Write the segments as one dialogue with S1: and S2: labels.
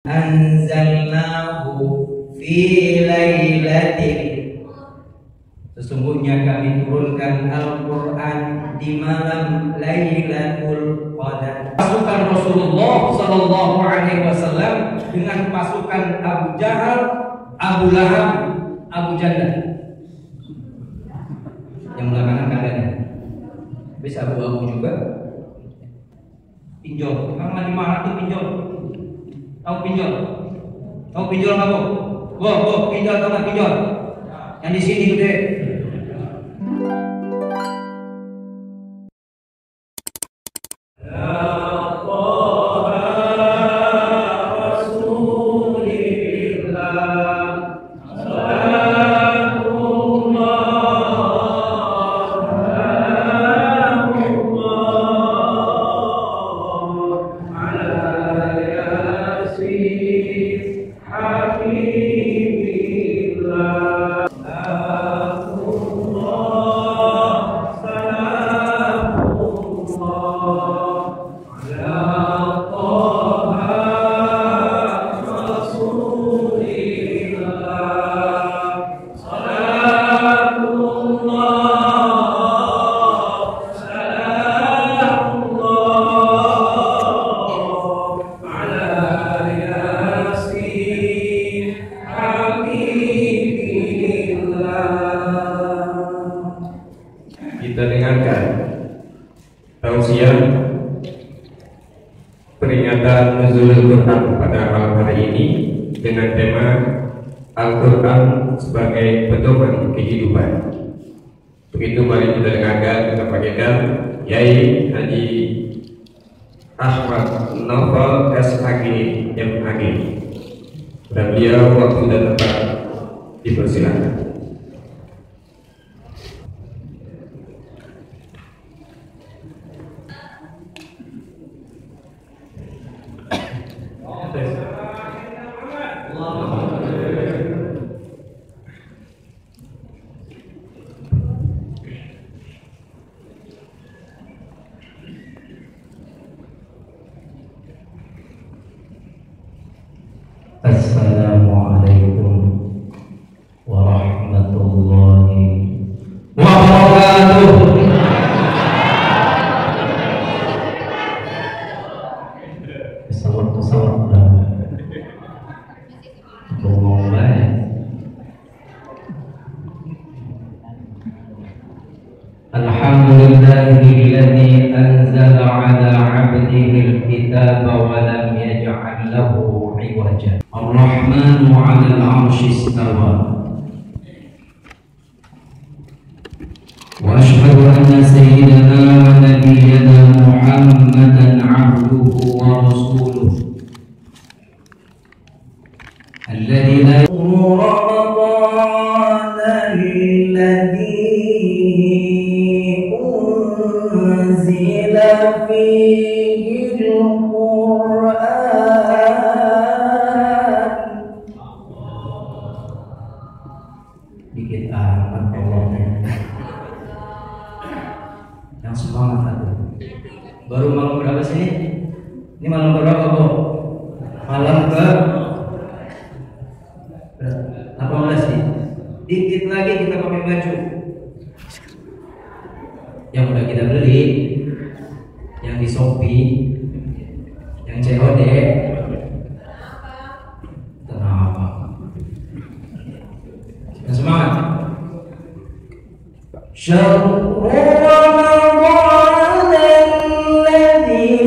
S1: Anzalnahu fi lailatin, sesungguhnya kami turunkan Al-Quran di malam Lailatul Qadar. Pasukan Rasulullah Sallallahu Alaihi Wasallam dengan pasukan Abu Jahal, Abu Lahab, Abu Jandal. Yang belakangan katanya bisa abu-abu juga. Pinjol, orang lagi marah tuh pinjol. Tahu pinjol? Tahu pinjol kamu? Go, pinjol, tahu nggak pinjol? Yang di sini gede.
S2: Kita dengarkan tausiah peringatan nuzulul Quran pada malam hari ini dengan tema Al-Quran sebagai pedoman kehidupan. Begitu, mari kita dengarkan Bapak kita Yai Haji Ahmad Naufal SHG MHG. Dan beliau waktu dan tempat dipersilakan.
S1: Assalamualaikum warahmatullahi wabarakatuh. Pesawat Alhamdulillahilladzi anzala ala 'abdihi al-kitaba wa lam yaj'al lahu 'iwaja. Ar-Rahmanu 'ala al-'arsyi istawa. Wa asyhadu anna sayyidana wa nabiyyana Muhammadan 'abduhu wa rasuluhu alladzi la Ramadan alladzi unzila fihi al-Qur'an. Dikit amat Allahnya. Yang semangat satu. Baru malam berapa sih? Ini malam berapa, Bu? Malam ke 18 sih. Dikit lagi kita pakai baju yang udah kita beli, yang di Shopee, yang COD. Kenapa? Yang semangat. Syahrul Ramadan alladzi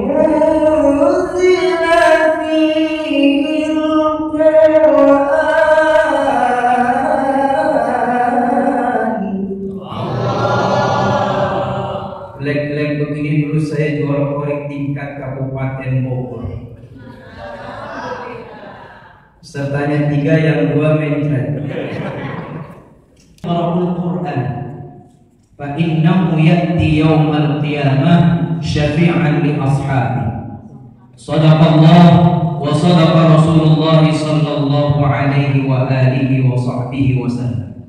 S1: unzila fihi al-Qur'an. Lek-lek begini dulu saya juara korek tingkat Kabupaten Bogor. Sertanya 3, yang 2 mencret. Al-Quran fa innahu ya'ti yawmal qiyamah syafi'an li ashabi. Sadaqallah wa sadaqa Rasulullah sallallahu alaihi wa alihi wa sahbihi wa sallam.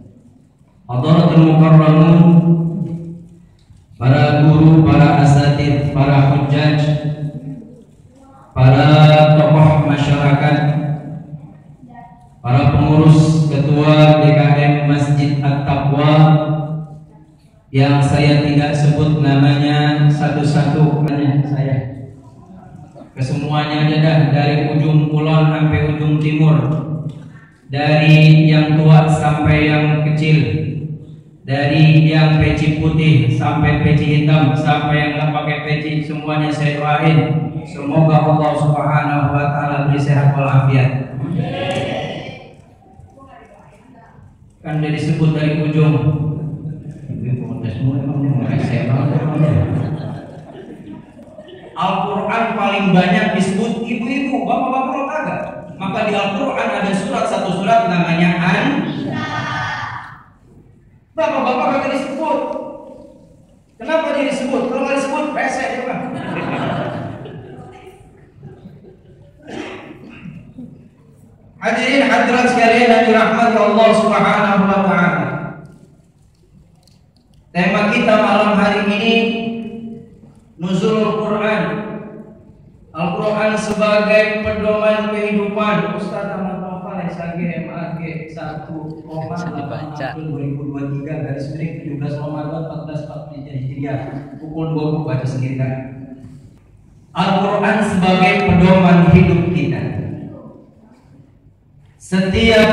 S1: Hadaratul mukarramun, para guru, para asatidz, para hujjaj, para para tokoh masyarakat, para pengurus ketua DKM Masjid At-Taqwa yang saya tidak sebut namanya satu-satu karena saya kesemuanya aja dah, dari ujung kulon sampai ujung timur, dari yang tua sampai yang kecil, dari yang peci putih sampai peci hitam sampai yang nggak pakai peci, semuanya saya doain semoga Allah Subhanahu wa taala beri sehat walafiat. Kan udah disebut dari ujung. Al-Quran paling banyak disebut ibu-ibu, bapak-bapak lo kagak. Maka di Al-Quran ada satu surat namanya An. Bapak-bapak kagak disebut. Kenapa dia disebut? Kalau nggak disebut, resek ya Pak. Hadirin hadirat sekalian yang dirahmati Allah Subhanahu wa taala. Tema kita malam hari ini Nuzulul Quran. Al-Quran sebagai pedoman kehidupan. Ustaz Ahmad Taufan SAG MAG 1,8 2023 garis miring 17 Ramadan 1443 Hijriah pukul 20 baca sendiri kan. Al-Quran sebagai pedoman hidup kita. Setiap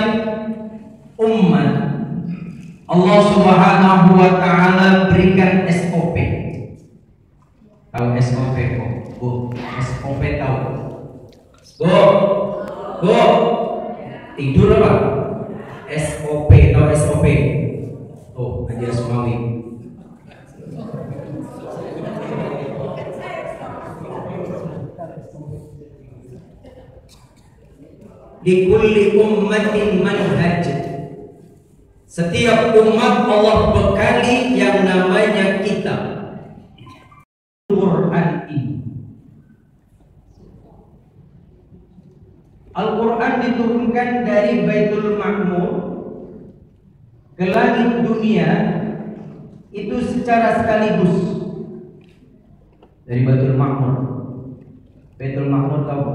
S1: umat Allah Subhanahu wa taala berikan SOP. Tahu SOP kok? SOP tahu? Go. Tidur apa? SOP tahu SOP? Oh, ajar Sumawi. Di kulli ummatin manhaj. Setiap umat Allah bekali yang namanya kitab Quran ini. Al-Quran diturunkan dari Baitul Ma'mur ke langit dunia itu secara sekaligus. Dari Baitul Ma'mur. Baitul Ma'mur tahu?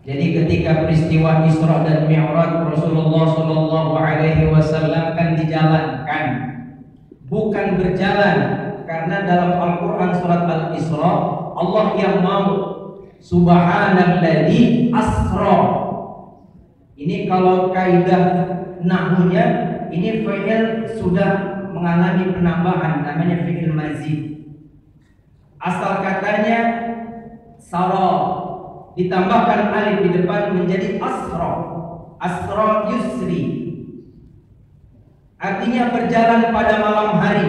S1: Jadi ketika peristiwa Isra dan Mi'raj Rasulullah Shallallahu Alaihi Wasallam kan dijalankan, bukan berjalan, karena dalam Al-Quran surat Al-Isra Allah yang mau Subhanalladzi asra. Ini kalau kaidah nahwunya ini fi'il sudah mengalami penambahan, namanya fi'il mazid. Asal katanya sara, ditambahkan alif di depan menjadi asra. Asra yusri, artinya berjalan pada malam hari.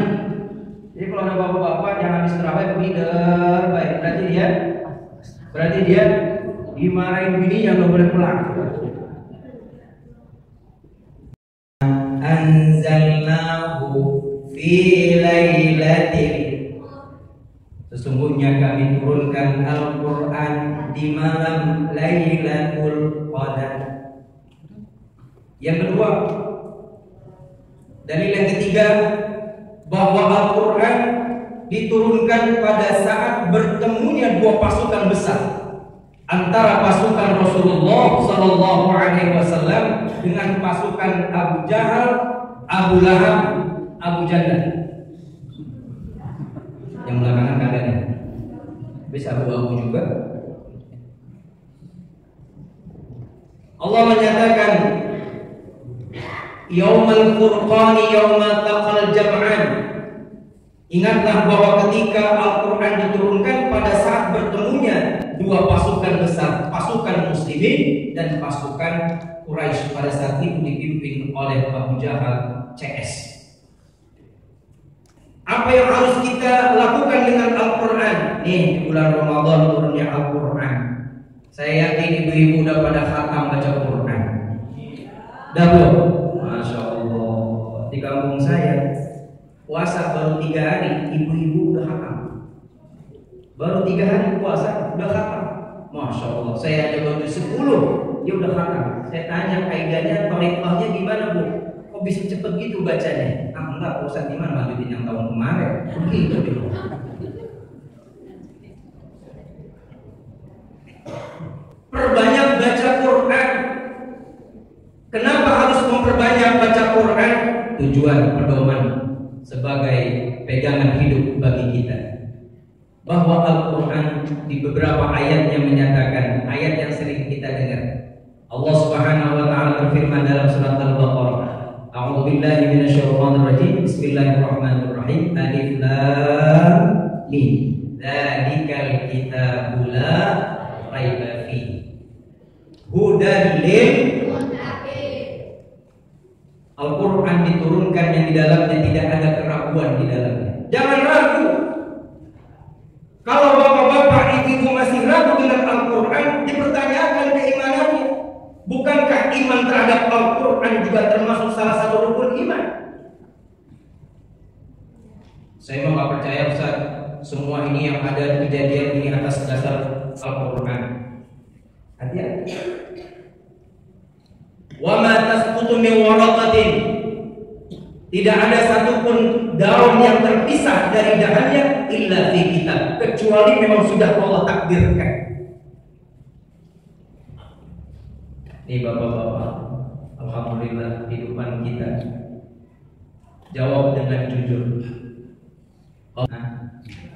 S1: Jadi kalau ada bapak-bapak yang habis terawih bider baik, berarti dia dimarahin bini yang nggak boleh pulang. Anzalnahu fi lailatin, sesungguhnya kami turunkan Al-Quran di malam Lailatul Qadar. Yang kedua, dalil yang ketiga, bahwa Al-Quran diturunkan pada saat bertemunya dua pasukan besar antara pasukan Rasulullah Sallallahu Alaihi Wasallam dengan pasukan Abu Jahal, Abu Lahab, Abu Jandal. Yang belakangan kalian ya, bisa abu-abu juga. Allah menyatakan Yaumal Furqani yauma taqal jam'an. Ingatlah bahwa ketika Al-Quran diturunkan pada saat bertemunya dua pasukan besar, pasukan muslimin dan pasukan Quraisy, pada saat itu dipimpin oleh Abu Jahal CS. Apa yang harus kita lakukan dengan Al-Quran? Nih, di bulan Ramadan turunnya Al-Quran. Saya yakin ibu-ibu udah pada khatam baca Quran. Dah belum? Masya Allah. Di kampung saya puasa baru 3 hari, ibu-ibu udah khatam. Baru 3 hari puasa udah khatam. Masya Allah. Saya aja baru 10, dia udah khatam. Saya tanya kaidahnya, thariqahnya gimana Bu? Kok bisa cepet gitu bacanya? Ah enggak, Ustaz gimana lanjutin yang tahun kemarin? Begitu deh. tujuan pedoman sebagai pegangan hidup bagi kita. Bahwa Al-Quran di beberapa ayatnya menyatakan, ayat yang sering kita dengar, Allah Subhanahu wa taala berfirman dalam surat Al-Baqarah, A'udzu billahi minasyaitonir rajim. Bismillahirrahmanirrahim. Alif lam mim. Dzalikal kitabu la raiba fihi. Hudan lil muttaqin. Al-Quran diturunkan yang di dalamnya tidak ada keraguan di dalamnya. Jangan ragu. Kalau bapak-bapak ibu masih ragu dengan Al-Quran, dipertanyakan keimanannya. Bukankah iman terhadap Al-Quran juga termasuk salah satu rukun iman? Saya mau gak percaya Ustaz, semua ini yang ada kejadian ini atas dasar Al-Quran. Hati-hati. Wa ma tasqutu min waraqatin. Tidak ada satupun daun yang terpisah dari dahannya illa fi kitab, kecuali memang sudah Allah takdirkan. Ini bapak-bapak, alhamdulillah kehidupan kita jawab dengan jujur.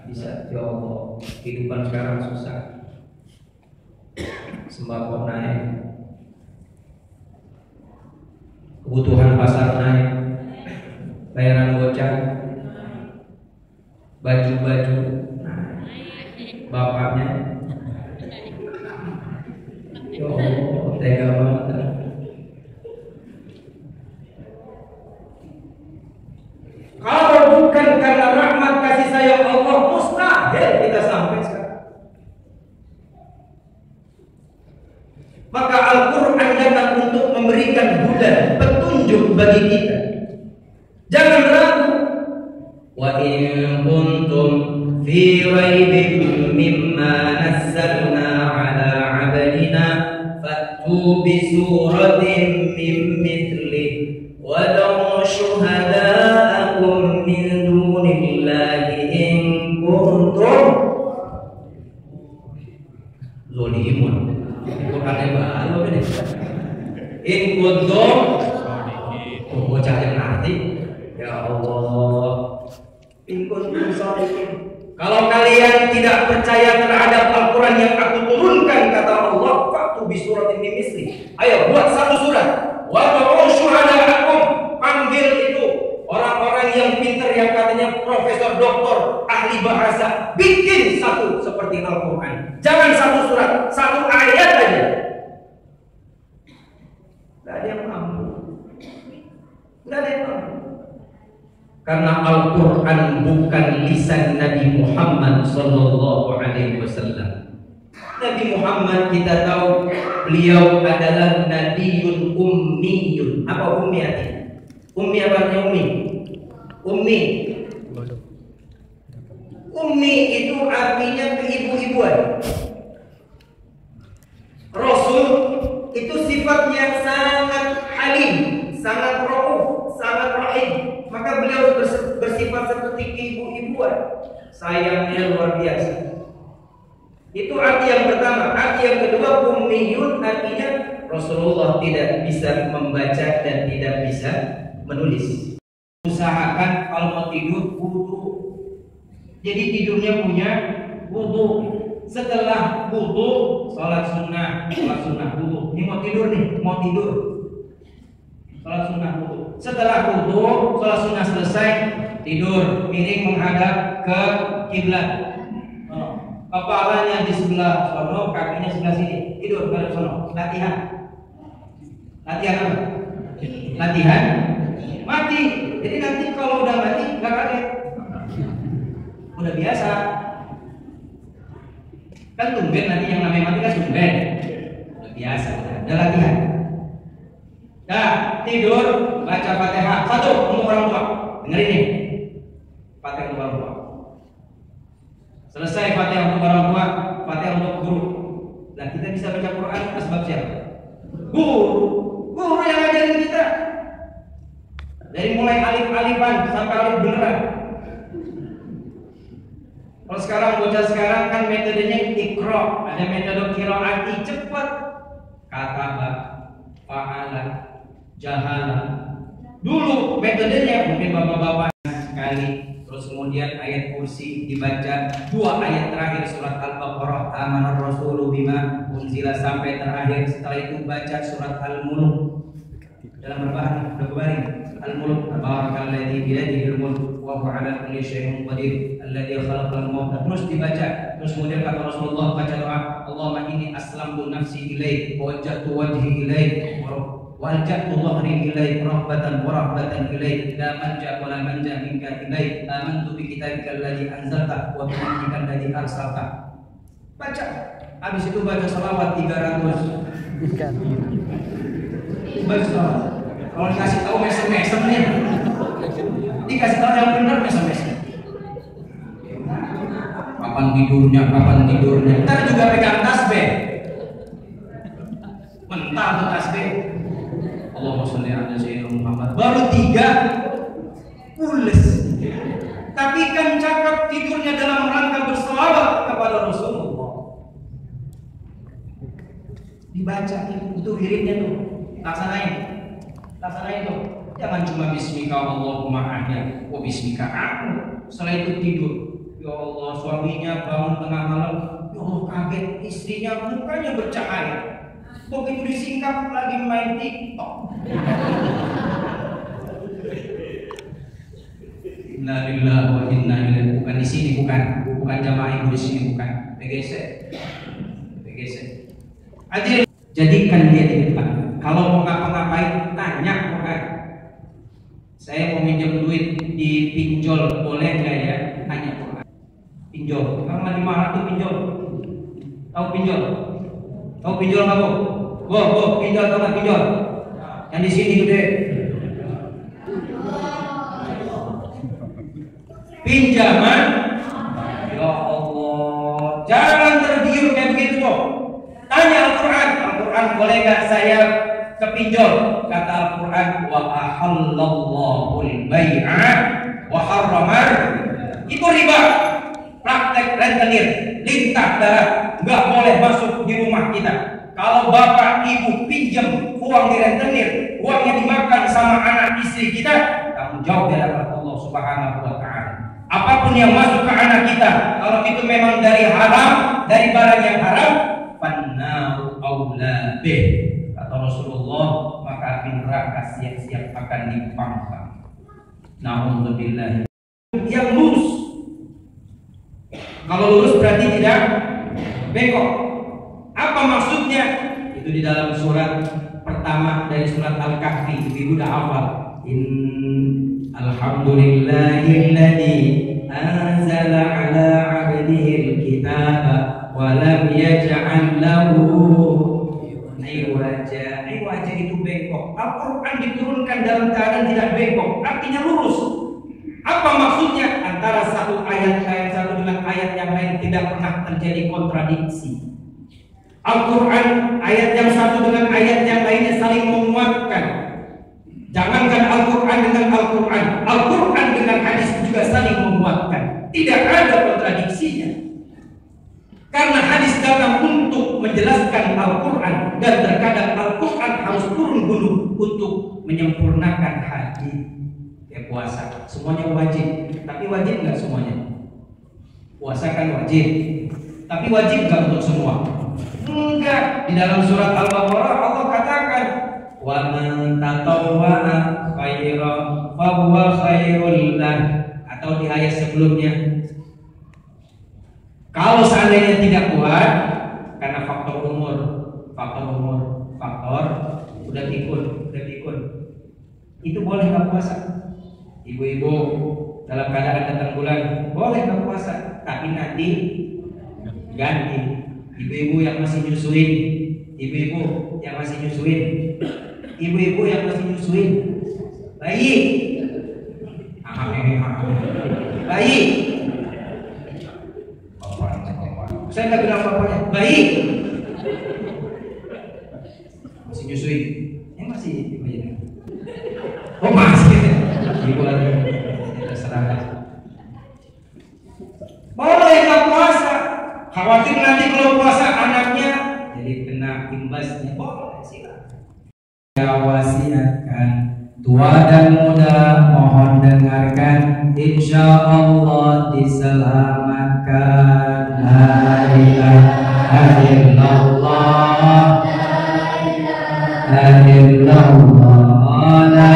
S1: Bisa ya Allah, kehidupan sekarang susah, sembako naik, kebutuhan pasar naik, bayaran gocap, baju-baju, bapaknya, ya Allah, tega banget. Kalau bukan karena rahmat kasih sayang Allah, mustahil kita sampai sekarang. Maka Al-Quran datang untuk memberikan hudan, petunjuk bagi kita. Jangan ragu. Wa in kuntum fi raibin mimma nazzalna ala 'abdina fa'tu bi suratin min mithlihi wa da'u syuhada'akum min dunillahi in kuntum zalimun. Quran baru ini. In kuntum bocah yang nanti. Ya Allah, kalau kalian tidak percaya terhadap Al-Quran yang aku turunkan, kata Allah, fa'tu bi suratin min misli. Ayo buat satu surat. Wa ta'u syuhada'akum, panggil itu orang-orang yang pintar, yang katanya profesor, doktor, ahli bahasa, bikin satu seperti Al-Quran. Jangan satu surat, satu ayat aja. Tidak ada yang mampu. Tidak ada yang mampu. Karena Al-Quran bukan lisan Nabi Muhammad sallallahu alaihi wasallam. Nabi Muhammad kita tahu beliau adalah Nabiun Ummiyun. Apa ummi artinya? Ummi apa artinya ummi? Ummi. Ummi itu artinya keibu-ibuan. Rasul itu sifatnya sangat halim, sangat rauf, sangat rahim. Maka beliau bersifat seperti ibu-ibuan, sayangnya luar biasa. Itu arti yang pertama. Arti yang kedua, ummiyun artinya Rasulullah tidak bisa membaca dan tidak bisa menulis. Usahakan kalau mau tidur wudu. Jadi tidurnya punya wudu. Setelah wudu, sholat sunnah wudu. Ini mau tidur nih, mau tidur. Sholat sunnah wudu. Setelah wudu, sholat sunnah selesai, tidur, miring menghadap ke kiblat. Kepalanya di sebelah sono, kakinya sebelah sini. Tidur ke sono. Latihan. Latihan apa? Latihan mati. Jadi nanti kalau udah mati nggak kaget. Udah biasa. Kan tumben nanti yang namanya mati kan tumben. Udah biasa. Udah latihan. Nah, tidur, baca Fatihah. Satu untuk orang tua. Dengerin nih. Fatihah untuk orang tua. Selesai Fatihah untuk orang tua, Fatihah untuk guru. Nah, kita bisa baca Quran sebab siapa? Guru yang ngajarin kita. Dari mulai alif-alifan sampai alif beneran. Kalau sekarang bocah sekarang kan metodenya Iqra, ada metode qiraati cepat. Kataba, fa'ala, jahala. Dulu metodenya mungkin bapak-bapak sekali, terus kemudian ayat kursi dibaca, 2 ayat terakhir surat Al-Baqarah, amanar rasulu bima unzila sampai terakhir. Setelah itu baca surat Al-Mulk dalam berbaring Al-Mulk, tabarakalladzi biyadihil mulk wa huwa ala kulli syai'in qadir alladzi khalaqal mauta, terus dibaca. Terus kemudian kata Rasulullah baca doa, Allahumma inni aslamtu nafsi ilaik wa wajjahtu wajhi ilaik وَأَلْجَأْتُ ظَهْرِي إِلَيْكَ رَغْبَةً وَرَهْبَةً إِلَيْكَ لَا مَلْجَأَ وَلَا مَنْجَأَ مِنْكَ إِلَيْكَ آمَنْتُ بِكِتَابِكَ الَّذِي أَنزَلْتَ وَبِنَبِيِّكَ الَّذِي أَرْسَلْتَ. Baca. Habis itu baca salawat 300. Baca salawat. Kalau dikasih tahu mesem-mesem nih, dikasih tahu yang benar mesem-mesem. Kapan tidurnya. Ntar juga pegang tasbih. Mental tuh tasbih. Allahumma sholli ala sayyidina Muhammad. Baru 3 pules. Tapi kan cakap tidurnya dalam rangka berselawat kepada Rasulullah. Dibaca itu wiridnya tuh. Laksanain tuh. Jangan cuma bismika Allahumma ahya wa bismika aku. Setelah itu tidur. Ya Allah, suaminya bangun tengah malam. Ya Allah, kaget istrinya mukanya bercahaya. Begitu disingkap lagi main TikTok. Innalillahi wa inna ilaihi. Bukan di sini, bukan jamaah ibu di sini, bukan. PGC. Jadikan dia di depan. Kalau mau ngapa-ngapain, tanya bukan. Saya mau minjem duit di pinjol, boleh nggak ya? Tanya bukan. Pinjol. Kalau lagi marah tuh pinjol. Tahu pinjol? Tahu pinjol nggak bu? Bu, pinjol atau nggak pinjol? Yang di sini gede. Pinjaman. Ya Allah, jangan tergiur kayak begitu dong. Tanya Al-Quran boleh nggak saya kepinjol? Kata Al-Quran, wa ahallallahu al-bai'a wa harramar. Itu riba. Praktek rentenir, lintah darat, nggak boleh masuk di rumah kita. Kalau bapak ibu pinjam uang di rentenir, uangnya dimakan sama anak istri kita, tanggung jawab di hadapan Allah Subhanahu wa Ta'ala. Apapun yang masuk ke anak kita, kalau itu memang dari haram, dari barang yang haram, fannaru aula bih. Kata Rasulullah, maka api neraka siap-siap akan dipanggang. Na'udzubillah. Yang lurus. Kalau lurus berarti tidak bengkok. Apa maksudnya? Itu di dalam surat pertama dari surat Al-Kahfi. Ibu udah hafal. Alhamdulillahilladzi anzala ala 'abdihi al-kitaba wa lam yaj'al lahu iwaja. Iwaja itu bengkok. Al-Quran diturunkan dalam keadaan tidak bengkok, artinya lurus. Apa maksudnya? Antara satu ayat satu dengan ayat yang lain tidak pernah terjadi kontradiksi. Al-Quran ayat yang satu dengan ayat yang lainnya saling menguatkan. Jangankan Al-Quran dengan Al-Quran, Al-Quran dengan hadis juga saling menguatkan. Tidak ada kontradiksinya. Karena hadis datang untuk menjelaskan Al-Quran, dan terkadang Al-Quran harus turun gunung untuk menyempurnakan haji. Ya puasa, semuanya wajib. Tapi wajib nggak semuanya? Puasa kan wajib. Tapi wajib nggak untuk semua? Enggak. Di dalam surat Al-Baqarah Allah katakan, wa man tatawwa'a khairan fa huwa khairul lah. Atau di ayat sebelumnya, kalau seandainya tidak kuat karena faktor umur, udah pikun, itu boleh nggak puasa. Ibu-ibu dalam keadaan datang bulan boleh nggak puasa, tapi nanti ganti. Ibu-ibu yang masih nyusuin, bayi, saya nggak bilang bapaknya, bayi masih nyusuin, yang masih ibunya, oh masih, ibu lagi serangga. Boleh nggak puasa? Khawatir nanti kalau puasa anaknya jadi kena imbasnya. Boleh silakan. Ya wasiatkan tua dan muda mohon dengarkan, insya Allah diselamatkan. La ilaha illallah, la illallah, la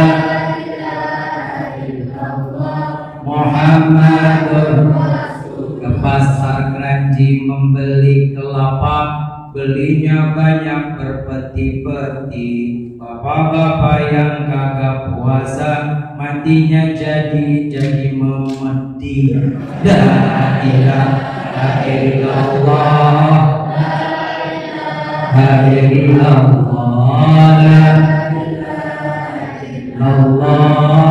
S1: Muhammadur ke pasar Kranji membeli kelapa, belinya banyak berpeti-peti. Bapak-bapak yang kagak puasa, matinya jadi memedi. La ilaha illallah, la illallah, la illallah.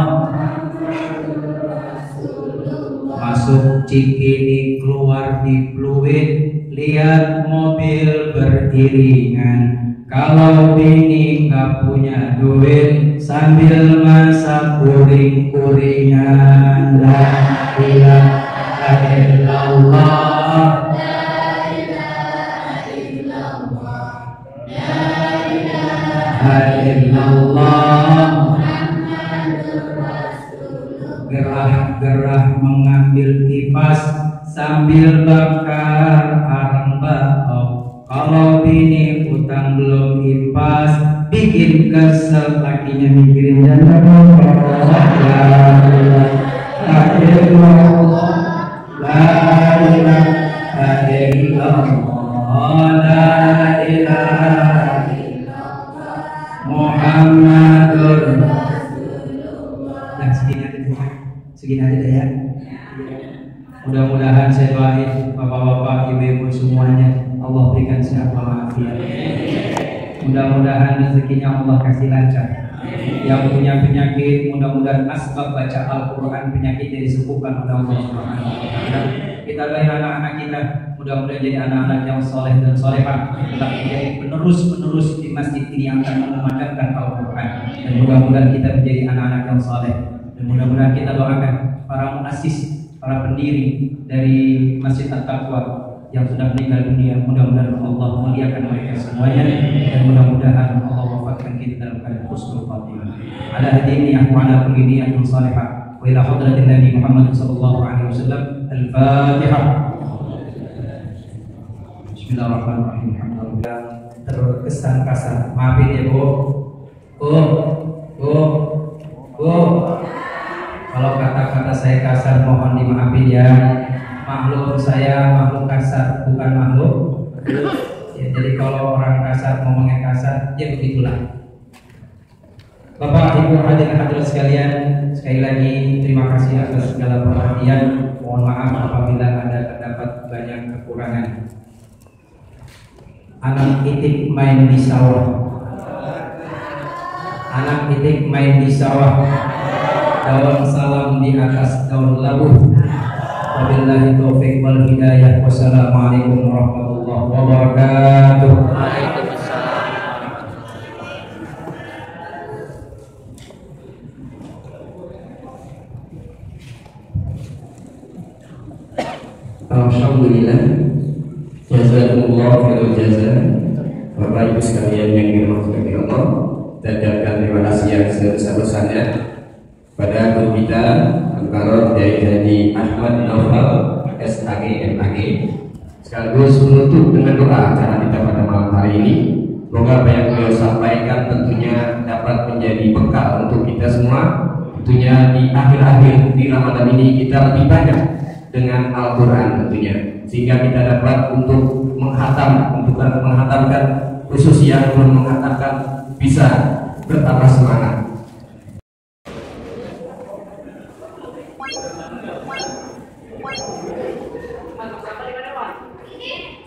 S1: Masuk Cikini keluar di Pluit, lihat mobil beriringan. Kalau bini nggak punya duit, sambil masak uring-uringan. La ilaha illallah, la ilaha illallah. Gerah-gerah mengambil kipas sambil bakar arang bakok. Kalau bini utang belum impas, bikin kesel, lakinya mikirin janda. La ilaha illallah, la ilaha illallah, la ilaha illallah, Muhammadur Rasulullah. Nah, segini aja deh ya. Mudah-mudahan saya doain bapak-bapak, ibu-ibu semuanya, Allah berikan sehat walafiat. Mudah-mudahan rezekinya Allah kasih lancar. Yang punya penyakit, mudah-mudahan asbab baca Al-Quran penyakitnya disembuhkan oleh Allah Subhanahu wa Ta'ala. Kita doain anak-anak kita, mudah-mudahan jadi anak-anak yang soleh dan solehah, menjadi penerus-penerus di masjid ini yang akan mengumandangkan Al-Quran. Dan mudah-mudahan kita menjadi anak-anak yang soleh. Dan mudah-mudahan kita doakan para muassis, para pendiri dari Masjid At-Taqwa yang sudah meninggal dunia, mudah-mudahan Allah memuliakan mereka semuanya, dan mudah-mudahan Allah wafatkan kita dalam keadaan husnul khatimah. Ala hadinihi wa ala kulli niyatin salihah wa ila hadratin Nabi Muhammad sallallahu alaihi wasallam. Al-Fatihah. Bismillahirrahmanirrahim. Alhamdulillah. Terkesan kasar, maafin ya Bu. Kalau kata-kata saya kasar mohon dimaafin ya. Makhluk saya makhluk kasar, bukan makhluk ya, jadi kalau orang kasar ngomongnya kasar, ya begitulah. Bapak Ibu hadirin hadirat sekalian, sekali lagi terima kasih atas segala perhatian. Mohon maaf apabila ada terdapat banyak kekurangan. Anak itik main di sawah, anak itik main di sawah, daun salam di atas daun labuh. Wabillahi taufiq wal hidayah. Wassalamualaikum warahmatullahi wabarakatuh. Waalaikumsalam.
S2: Alhamdulillah, jazakumullah khairal jazaa. Bapak Ibu sekalian yang dirahmati Allah, dan terima kasih yang sebesar-besarnya pada guru kita Al-Qaror Kiai Ahmad Naufal SAG MAG, sekaligus menutup dengan doa acara kita pada malam hari ini. Semoga apa yang beliau sampaikan tentunya dapat menjadi bekal untuk kita semua. Tentunya di akhir-akhir di Ramadan ini kita lebih banyak dengan Al-Quran tentunya, sehingga kita dapat untuk menghatamkan khusus yang belum menghatamkan bisa bertambah semangat.
S3: Masuk sampai di mana, Pak? Ini.